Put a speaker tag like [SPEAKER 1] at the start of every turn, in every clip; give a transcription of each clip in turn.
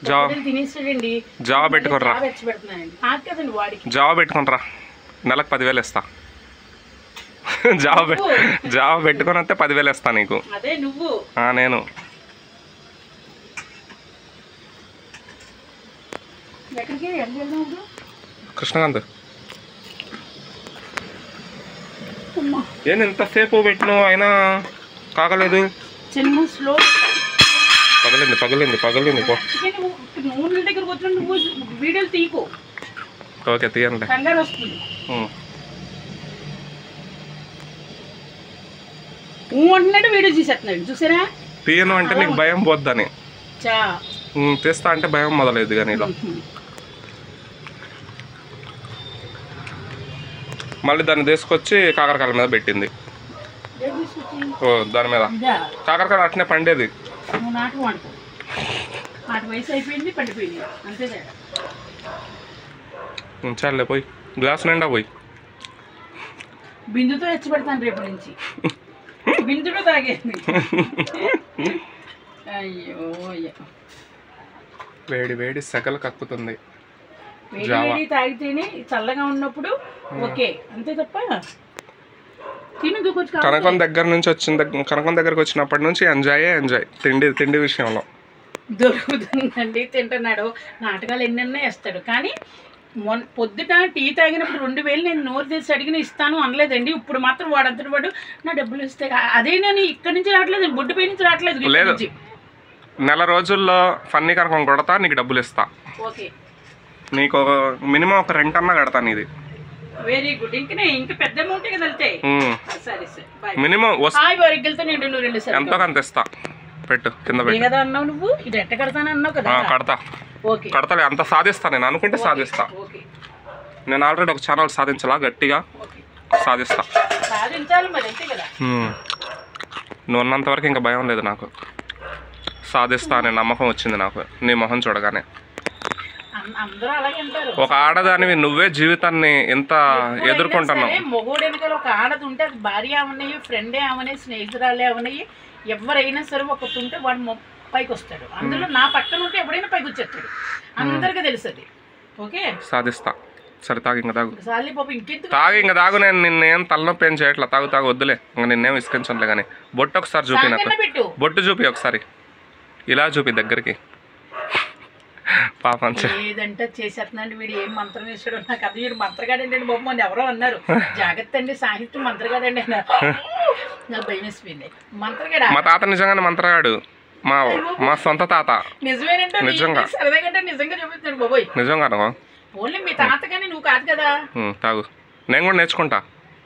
[SPEAKER 1] Job పెట్టుకోనరా, job పెట్టుకోనరా, నెలకు 10,000 ఇస్తా. Job పెట్టుకొని వస్తే 10,000 ఇస్తా నీకు. నేను కృష్ణకాంత్ ఏంది ఇంతసేపు పెట్టినావు అయినా కాగలేదు. పగలింది ఓకే తీయండి.
[SPEAKER 2] చూసారా
[SPEAKER 1] తీయను అంటే నీకు భయం పోద్దని, తీస్తా అంటే భయం మొదలేదు. కానీ ఇలా మళ్ళీ దాన్ని తీసుకొచ్చి కాకరకాయల మీద పెట్టింది. ఓ దాని మీద కాకరకాయ అట్నే పండేది. చాలే పోయి గ్లాస్ నిండా పోయి
[SPEAKER 2] బిందుతో ఎచ్చి పెడతాను రేపు నుంచి. బిందుతో తాగేది. అయ్యో
[SPEAKER 1] వేడి సెగలు కక్కుతుంది.
[SPEAKER 2] వేడి తాగితేనే చల్లగా ఉన్నప్పుడు ఓకే, అంతే తప్ప
[SPEAKER 1] కనకం దగ్గరకు వచ్చినప్పటి నుంచి ఎంజాయ్ తిండి విషయంలో
[SPEAKER 2] దొరుకుతుందండి. తింటున్నాడు, నాటకాలు ఎన్నెన్నో వేస్తాడు. కానీ పొద్దుట టీ తాగినప్పుడు 2,000 నేను నోరు తెచ్చి అడిగిన ఇస్తాను అనలేదండి. ఇప్పుడు మాత్రం వాడంతటి వాడు నా డబ్బులు ఇస్తే అదే నేను ఇక్కడి నుంచి రావట్లేదు, బొడ్డుపై నుంచి రావట్లేదు.
[SPEAKER 1] లేదు, నెల రోజుల్లో ఫన్నీ కనకం కొడతా, నీకు డబ్బులు ఇస్తా.
[SPEAKER 2] ఓకే,
[SPEAKER 1] నీకు మినిమం ఒక రెంట్ అన్నా కడతాను. ఇది
[SPEAKER 2] వెరీ గుడ్. ఇంకా పెద్ద అమౌంట్ కదా వెళ్తాయి. సరే సరే
[SPEAKER 1] మినిమం
[SPEAKER 2] ఎంతో
[SPEAKER 1] కొంత ఇస్తా. పెట్టు కింద
[SPEAKER 2] కదా అన్నావు నువ్వు. ఇది ఎట్ట కడతాను అన్నావు కదా.
[SPEAKER 1] కడతా అంత సాధిస్తా. నేను అనుకుంటే సాధిస్తా. నేను ఆల్రెడీ ఒక ఛానల్ సాధించాలా, గట్టిగా సాధిస్తా. నువ్వు ఉన్నంత వరకు ఇంకా భయం లేదు నాకు. సాధిస్తా అనే నమ్మకం వచ్చింది నాకు నీ మొహం చూడగానే. ఒక ఆడదానివి నువ్వే జీవితాన్ని ఎంత ఎదుర్కొంటున్నావు.
[SPEAKER 2] మొగోడు వెనకాల ఒక ఆడది ఉంటే అది భార్య అవనయ్యి, ఫ్రెండే అవనయ్యి, స్నేహితురాలే అవనయ్యి, ఎవరైనా సరే ఒకటి ఉంటే వాడు పైకి వస్తాడు. అందులో నా పక్కన ఉంటే ఎవడైనా పైకి వచ్చేస్తాడు. అందరికీ తెలుస్తుంది. ఓకే,
[SPEAKER 1] సాధిస్తా. సరే తాగు, ఇంకా తాగు.
[SPEAKER 2] తాగు
[SPEAKER 1] తాగు. నేను నిన్నేం తలనొప్పి ఏం చేయట్లా. తాగు వద్దులే, ఇంకా నిన్నేం ఇసుకించలే. కానీ బొట్టు ఒకసారి చూపి నాకు. బొట్టు చూపి ఒకసారి, ఇలా చూపి దగ్గరికి. పాపం
[SPEAKER 2] ఏదంటే చేసేస్తున్నాండి వీడు. ఏం మంత్రం వేసాడు నాకు అది. వీడు మంత్రగాడండి బాబు. మంది ఎవరో అన్నారు, జాగ్రత్త అండి సాహిత్యం మంత్రగాడండి అన్నారు. నాకు భయం వేసిపోయింది. మంత్రగాడు
[SPEAKER 1] మా తాత నిజంగానే మంత్రగాడు. మా సొంత తాత.
[SPEAKER 2] నిజమేనంటే నిజంగా సరదాగా నిజంగా చూపిస్తాడు బాబోయ్.
[SPEAKER 1] నిజంగా
[SPEAKER 2] ఓన్లీ మీ తాత కానీ నువ్వు కాదు కదా.
[SPEAKER 1] తాగు, నేను కూడా నేర్చుకుంటా.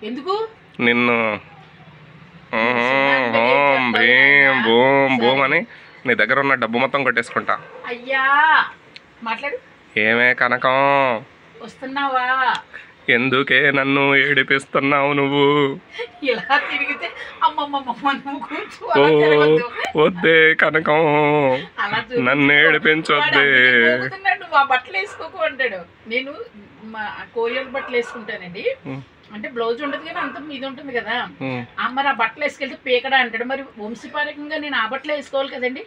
[SPEAKER 2] ఎందుకు
[SPEAKER 1] నిన్ను భీం బూమ్ బూమ్ అని నీ దగ్గర ఉన్న డబ్బు మొత్తం కొట్టేసుకుంటా.
[SPEAKER 2] అయ్యా మాట్లాడు.
[SPEAKER 1] ఏమే కనకం
[SPEAKER 2] వస్తున్నావా?
[SPEAKER 1] ఎందుకే నన్ను ఏడిపిస్తున్నావు నువ్వు?
[SPEAKER 2] ఇలా తిరిగితే అమ్మమ్మ
[SPEAKER 1] వద్దే కనకం, నన్ను ఏడిపించొద్దే.
[SPEAKER 2] నువ్వు ఆ బట్టలు వేసుకోకు అంటాడు. నేను కోరియల్ బట్టలు వేసుకుంటానండి. అంటే బ్లౌజ్ ఉండదు కానీ అంత మీద ఉంటుంది కదా. మరి ఆ బట్టలు వేసుకెళ్తే పీకడా అంటాడు. మరి వంశపారకంగా నేను ఆ బట్టలు వేసుకోవాలి కదండి.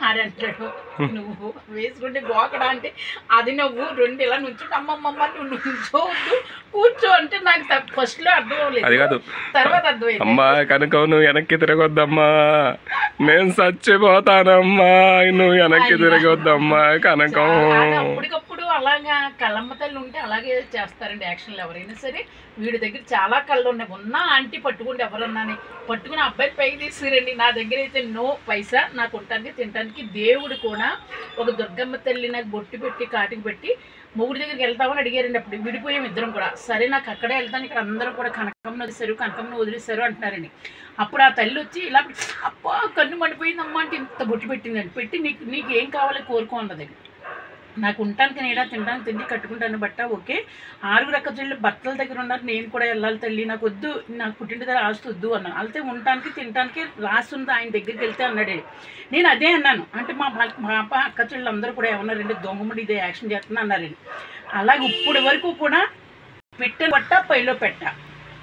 [SPEAKER 2] అని అంటాడు. నువ్వు వేసుకుంటే గోకడా అంటే అది నువ్వు 2 ఇలా నుంచుంటే అమ్మమ్మ నువ్వు నుంచోవద్దు కూర్చో అంటే నాకు ఫస్ట్ లో అర్థం అవ్వలేదు, తర్వాత అర్థమైంది.
[SPEAKER 1] అమ్మా కనుక నువ్వు వెనక్కి తిరగొద్దమ్మా, నేను చచ్చిపోతానమ్మా, నువ్వు వెనక్కి తిరగొద్దమ్మా కనకం.
[SPEAKER 2] అప్పటికప్పుడు అలాగా కళ్ళమ్మ తల్లి ఉంటే అలాగే చేస్తారండి యాక్షన్లు ఎవరైనా సరే. వీడి దగ్గర చాలా కళ్ళు ఉన్నాయి. ఉన్న ఆంటీ పట్టుకుంటే ఎవరన్నాని పట్టుకుని అబ్బాయి పైకి తీసుకురండి. నా దగ్గర అయితే నో పైసా. నాకు ఉండటానికి తినడానికి. దేవుడు కూడా ఒక దుర్గమ్మ తల్లి నాకు బొట్టు పెట్టి కాటికి పెట్టి మొగుడి దగ్గరికి వెళ్తామని అడిగారండి. అప్పుడు విడిపోయాం ఇద్దరం కూడా. సరే నాకు అక్కడే వెళ్తాను, ఇక్కడ అందరూ కూడా కనకమ్మను వదిలేశారు అంటున్నారండి. అప్పుడు ఆ తల్లి వచ్చి ఇలా అప్పా కన్ను మండిపోయిందమ్మా అంటే ఇంత బొట్టు పెట్టిందండి. పెట్టి నీకు ఏం కావాలో కోరుకో అన్నదండి. నాకు ఉండటానికి నేడా తినడానికి తిండి కట్టుకుంటాను బట్ట. ఓకే, 6 అక్క చెల్లి భర్తల దగ్గర ఉన్నారు. నేను కూడా వెళ్ళాలి తల్లి, నాకు వద్దు, నాకు పుట్టింటి దగ్గర ఆస్తి వద్దు అన్నాను. అయితే ఉండటానికి తినడానికి రాసి ఉంది, ఆయన దగ్గరికి వెళ్తే అన్నాడు. నేను అదే అన్నాను. అంటే మా పాప అక్క చెల్లి అందరూ కూడా ఏమన్నారండి, దొంగముడి ఇదే యాక్షన్ చేస్తున్నా అన్నారండి. అలాగే ఇప్పుడు వరకు కూడా పెట్టిన బట్ట పైలో పెట్ట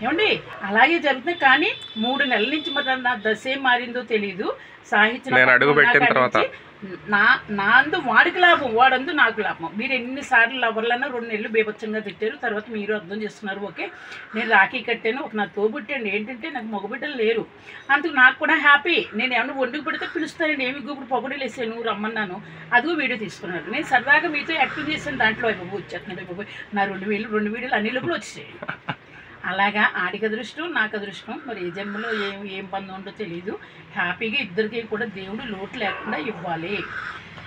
[SPEAKER 2] ఏమండి అలాగే జరుగుతుంది. కానీ 3 నెలల నుంచి మరి నా దశ ఏం మారిందో తెలియదు. సాహిత్యం
[SPEAKER 1] నేను అడుగు పెట్టిన తర్వాత
[SPEAKER 2] నా అందు వాడికి లాభం, వాడందు నాకు లాభం. మీరు ఎన్నిసార్లు లవర్లన్నా 2 నెలలు బీభత్సంగా తిట్టారు, తర్వాత మీరు అర్థం చేస్తున్నారు. ఓకే, నేను రాఖీ కట్టాను, ఒక నా తోబుట్టండి. ఏంటంటే నాకు మగబిడ్డలు లేరు, అందుకు నాకు కూడా హ్యాపీ. నేను ఏమన్నా వండుకు పెడితే పిలుస్తానండి. ఏమి ఇప్పుడు పొగడలు వేసాను, నువ్వు రమ్మన్నాను, అదిగో వీడియో తీసుకున్నాను. నేను సరదాగా మీతో యాక్టివ్ చేశాను. దాంట్లో అయిపోయి వచ్చేస్తున్నాడు, అయిపోయి నా 2 వీడియోలు అన్ని లోపల వచ్చేసాయి. అలాగా ఆడికి అదృష్టం, నాకు అదృష్టం. మరి ఏ జన్మలో ఏం బంధం ఉందో తెలియదు. హ్యాపీగా ఇద్దరికి కూడా దేవుడు లోటు లేకుండా ఇవ్వాలి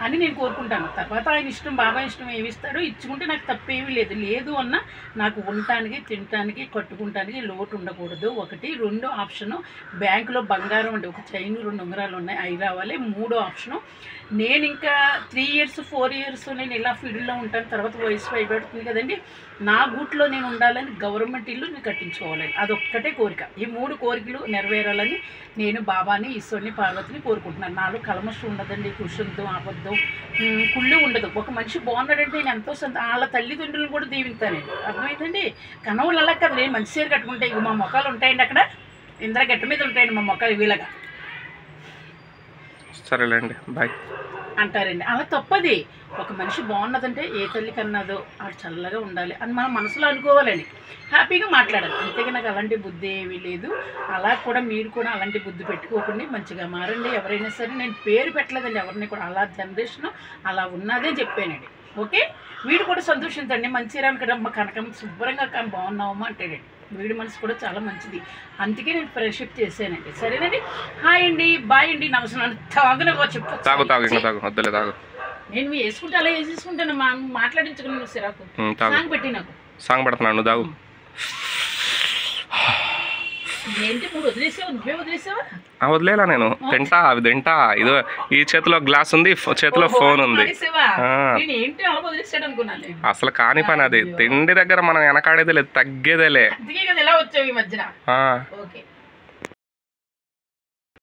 [SPEAKER 2] అని నేను కోరుకుంటాను. తర్వాత ఆయన ఇష్టం, బాబా ఇష్టం, ఏమి ఇస్తాడో ఇచ్చుకుంటే నాకు తప్పేమీ లేదు. లేదు అన్న నాకు ఉండటానికి, తినటానికి, కట్టుకుంటానికి లోటు ఉండకూడదు. 1. 2 ఆప్షను బ్యాంకులో బంగారం అంటే ఒక చైన్ 2 ఉంగరాలు ఉన్నాయి, అవి రావాలి. 3 ఆప్షను నేను ఇంకా 3 ఇయర్స్ 4 ఇయర్స్ నేను ఇలా ఫీల్డ్లో ఉంటాను. తర్వాత వయసు అయిపోతుంది కదండి, నా గూట్లో నేను ఉండాలని గవర్నమెంట్ ఇల్లు నేను కట్టించుకోవాలని, అదొక్కటే కోరిక. ఈ 3 కోరికలు నెరవేరాలని నేను బాబాని, ఈశ్వరుని, పార్వతిని కోరుకుంటున్నాను. నాలో కలమషం ఉండదండి, కుషంతో ఆపద్దు, కుళ్ళు ఉండదు. ఒక మనిషి బాగున్నాడంటే నేను ఎంతో వాళ్ళ తల్లిదండ్రులను కూడా దీవిస్తానండి. అర్థమైందండి. కనవులు అలా కదా, నేను మంచి చీర కట్టుకుంటే ఇక మా మొక్కలు ఉంటాయండి, అక్కడ ఇంద్ర గట్ట మీద ఉంటాయండి మా మొక్కలు వీళ్ళగా.
[SPEAKER 1] సరేలేండి, బాయ్
[SPEAKER 2] అంటారండి. అలా తప్పది. ఒక మనిషి బాగున్నదంటే ఏ తల్లి కన్నాదో ఆడు చల్లగా ఉండాలి అని మనం మనసులో అనుకోవాలండి, హ్యాపీగా మాట్లాడాలి. అంతేగా నాకు అలాంటి బుద్ధి ఏమీ లేదు. అలా కూడా మీరు కూడా అలాంటి బుద్ధి పెట్టుకోకండి, మంచిగా మారండి. ఎవరైనా సరే నేను పేరు పెట్టలేదండి ఎవరిని కూడా, అలా జనరేషన్ అలా ఉన్నదే చెప్పానండి. ఓకే, వీడు కూడా సంతోషించండి. మంచిరాని కదా అమ్మ కనకం శుభ్రంగా బాగున్నావమ్మా అంటాడండి. వీడి మనసు కూడా చాలా మంచిది, అందుకే నేను ఫ్రెండ్షిప్ చేశానండి. సరేనండి, హాయ్ అండి, బాయ్ అండి, నమస్కారం. తాగునవో చెప్పు,
[SPEAKER 1] తాగు.
[SPEAKER 2] నేను వేసుకుంటే అలా వేసేసుకుంటాను, మాట్లాడించుకున్నాను. సిరాకు సాంగ్ పెట్టి నాకు
[SPEAKER 1] సాంగ్ పెడుతున్నాను, తాగు.
[SPEAKER 2] ఏంటి ఇప్పుడు వదిలేసావు, నువ్వే వదిలేసావా?
[SPEAKER 1] వదిలేలా, నేను తింటా, అవి తింటా. ఇదో ఈ చేతిలో గ్లాస్ ఉంది, చేతిలో ఫోన్ ఉంది.
[SPEAKER 2] ఏంటి అలా వదిలేసాడు అనుకున్నాను.
[SPEAKER 1] అసలు కాని పని అది. తిండి దగ్గర మనం వెనకాడేదే లేదు, తగ్గేదేలే.
[SPEAKER 2] అందుకే కదా ఎలా వచ్చావు ఈ మధ్యన. ఓకే.